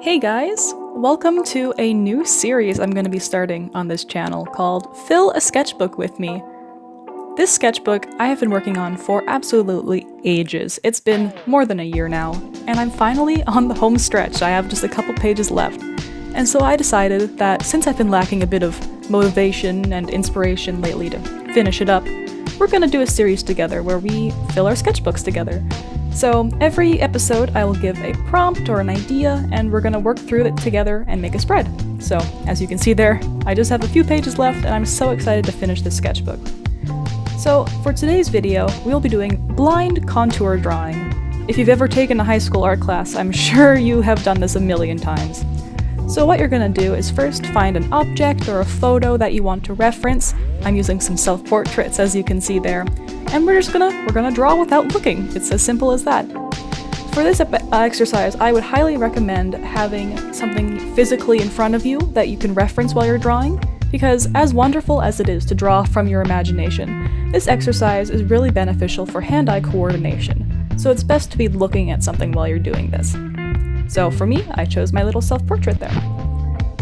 Hey guys! Welcome to a new series I'm going to be starting on this channel called Fill a Sketchbook with Me. This sketchbook I have been working on for absolutely ages. It's been more than a year now, and I'm finally on the home stretch. I have just a couple pages left. And so I decided that since I've been lacking a bit of motivation and inspiration lately to finish it up, we're going to do a series together where we fill our sketchbooks together. So every episode I will give a prompt or an idea, and we're going to work through it together and make a spread. So as you can see there, I just have a few pages left and I'm so excited to finish this sketchbook. So for today's video, we'll be doing blind contour drawing. If you've ever taken a high school art class, I'm sure you have done this a million times. So what you're going to do is first find an object or a photo that you want to reference. I'm using some self-portraits, as you can see there. And we're gonna draw without looking. It's as simple as that. For this exercise, I would highly recommend having something physically in front of you that you can reference while you're drawing, because as wonderful as it is to draw from your imagination, this exercise is really beneficial for hand-eye coordination. So it's best to be looking at something while you're doing this. So for me, I chose my little self-portrait there.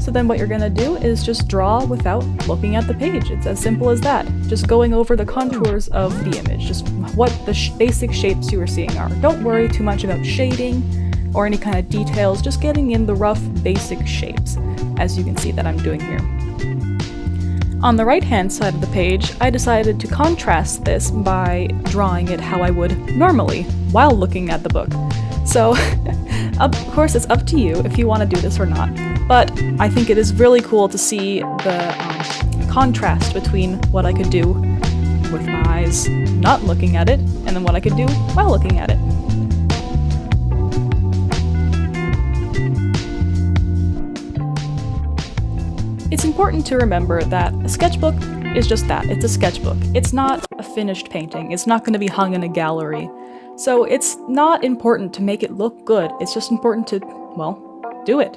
So then what you're gonna do is just draw without looking at the page. It's as simple as that. Just going over the contours of the image, just what the basic shapes you are seeing are. Don't worry too much about shading or any kind of details, just getting in the rough basic shapes, as you can see that I'm doing here. On the right-hand side of the page, I decided to contrast this by drawing it how I would normally, while looking at the book. So, of course, it's up to you if you want to do this or not, but I think it is really cool to see the contrast between what I could do with my eyes not looking at it, and then what I could do while looking at it. It's important to remember that a sketchbook is just that. It's a sketchbook. It's not a finished painting. It's not going to be hung in a gallery. So it's not important to make it look good, it's just important to, well, do it.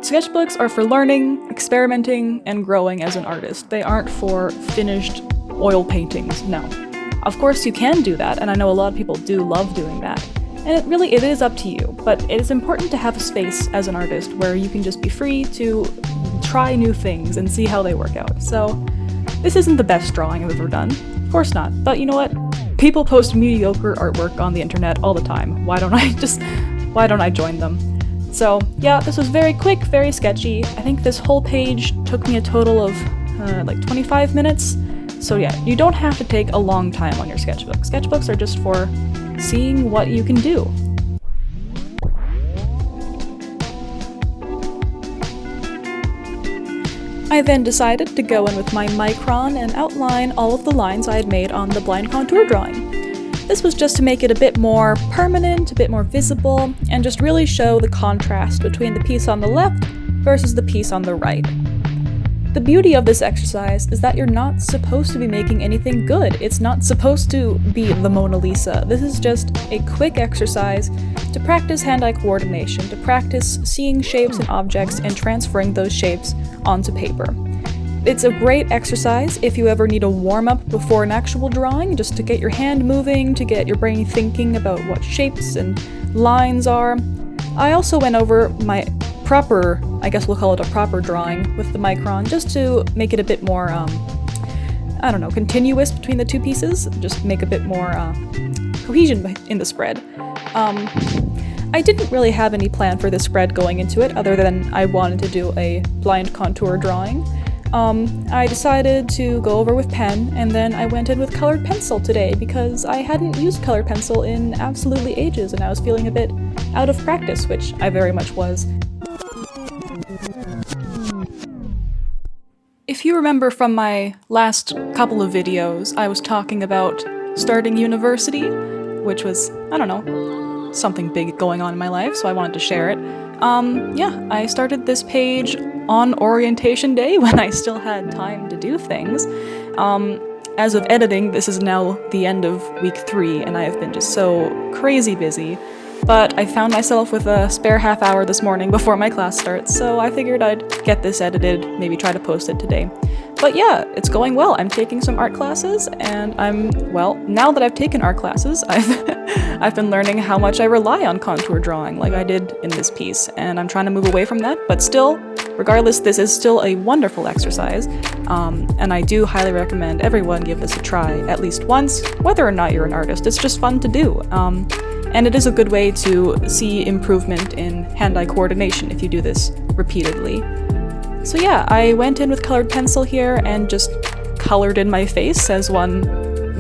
Sketchbooks are for learning, experimenting, and growing as an artist. They aren't for finished oil paintings, no. Of course you can do that, and I know a lot of people do love doing that. And it is up to you, but it is important to have a space as an artist where you can just be free to try new things and see how they work out. So this isn't the best drawing I've ever done, of course not, but you know what? People post mediocre artwork on the internet all the time. Why don't I join them? So yeah, this was very quick, very sketchy. I think this whole page took me a total of like 25 minutes. So yeah, you don't have to take a long time on your sketchbook. Sketchbooks are just for seeing what you can do. I then decided to go in with my micron and outline all of the lines I had made on the blind contour drawing. This was just to make it a bit more permanent, a bit more visible, and just really show the contrast between the piece on the left versus the piece on the right. The beauty of this exercise is that you're not supposed to be making anything good. It's not supposed to be the Mona Lisa. This is just a quick exercise to practice hand-eye coordination, to practice seeing shapes and objects and transferring those shapes onto paper. It's a great exercise if you ever need a warm-up before an actual drawing, just to get your hand moving, to get your brain thinking about what shapes and lines are. I also went over my proper, I guess we'll call it a proper drawing with the micron, just to make it a bit more, continuous between the two pieces, just make a bit more cohesion in the spread. I didn't really have any plan for this spread going into it, other than I wanted to do a blind contour drawing. I decided to go over with pen, and then I went in with colored pencil today because I hadn't used colored pencil in absolutely ages, and I was feeling a bit out of practice, which I very much was. If you remember from my last couple of videos, I was talking about starting university, which was, something big going on in my life, so I wanted to share it. I started this page on orientation day when I still had time to do things. As of editing, this is now the end of week 3, and I have been just so crazy busy. But I found myself with a spare half hour this morning before my class starts, so I figured I'd get this edited, maybe try to post it today. But yeah, it's going well. I'm taking some art classes, and now that I've taken art classes, I've I've been learning how much I rely on contour drawing, like I did in this piece, and I'm trying to move away from that, but still, regardless, this is still a wonderful exercise, and I do highly recommend everyone give this a try at least once, whether or not you're an artist. It's just fun to do, and it is a good way to see improvement in hand-eye coordination if you do this repeatedly. So yeah, I went in with colored pencil here and just colored in my face, as one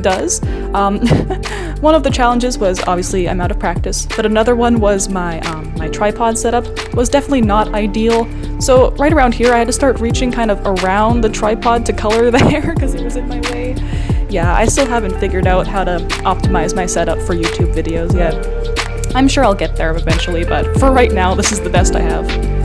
does. One of the challenges was obviously I'm out of practice, but another one was my tripod setup was definitely not ideal. So right around here I had to start reaching kind of around the tripod to color the hair because it was in my way. Yeah, I still haven't figured out how to optimize my setup for YouTube videos yet. I'm sure I'll get there eventually, but for right now this is the best I have.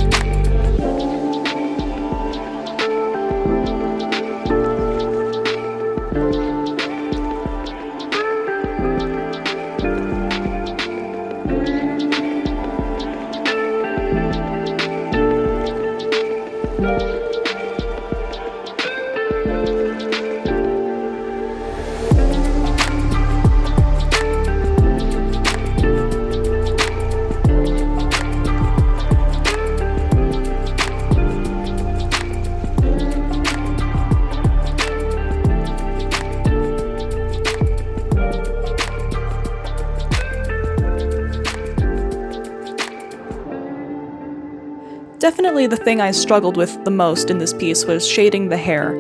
Definitely the thing I struggled with the most in this piece was shading the hair.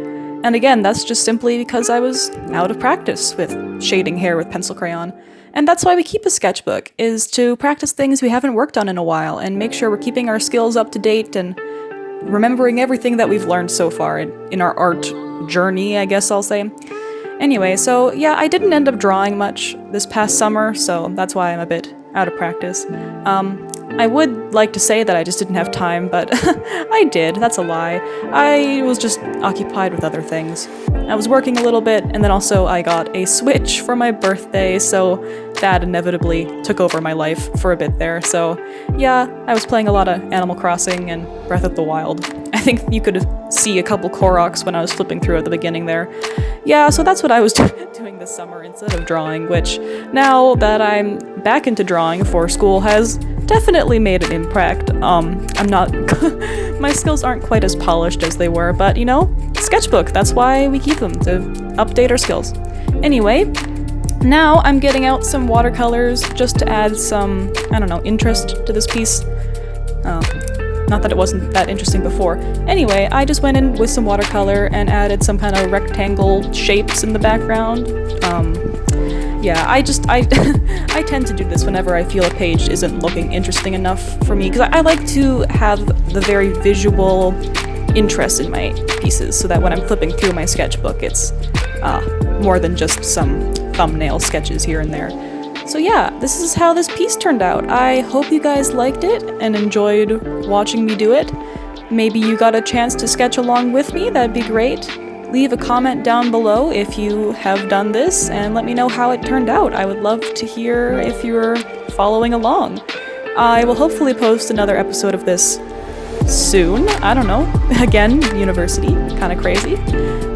And again, that's just simply because I was out of practice with shading hair with pencil crayon. And that's why we keep a sketchbook, is to practice things we haven't worked on in a while and make sure we're keeping our skills up to date and remembering everything that we've learned so far in our art journey, I guess I'll say. Anyway, so yeah, I didn't end up drawing much this past summer, so that's why I'm a bit out of practice. I would like to say that I just didn't have time, but I did. That's a lie. I was just occupied with other things. I was working a little bit, and then also I got a Switch for my birthday, so that inevitably took over my life for a bit there. So yeah, I was playing a lot of Animal Crossing and Breath of the Wild. I think you could see a couple Koroks when I was flipping through at the beginning there. Yeah, so that's what I was doing this summer instead of drawing, which now that I'm back into drawing for school has definitely made an impact. I'm not my skills aren't quite as polished as they were, but you know, Sketchbook, that's why we keep them, to update our skills. Anyway, now I'm getting out some watercolors just to add some, I don't know, interest to this piece. Not that it wasn't that interesting before. Anyway, I just went in with some watercolor and added some kind of rectangle shapes in the background. Yeah, I tend to do this whenever I feel a page isn't looking interesting enough for me, because I like to have the very visual interest in my pieces, so that when I'm flipping through my sketchbook, it's more than just some thumbnail sketches here and there. So yeah, this is how this piece turned out. I hope you guys liked it and enjoyed watching me do it. Maybe you got a chance to sketch along with me, that'd be great. Leave a comment down below if you have done this and let me know how it turned out. I would love to hear if you're following along. I will hopefully post another episode of this soon. I don't know. Again, university, kind of crazy.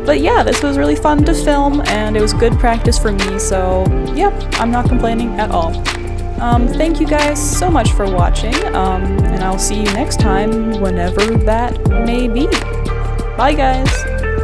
But yeah, this was really fun to film and it was good practice for me, so yeah, I'm not complaining at all. Thank you guys so much for watching, and I'll see you next time, whenever that may be. Bye guys!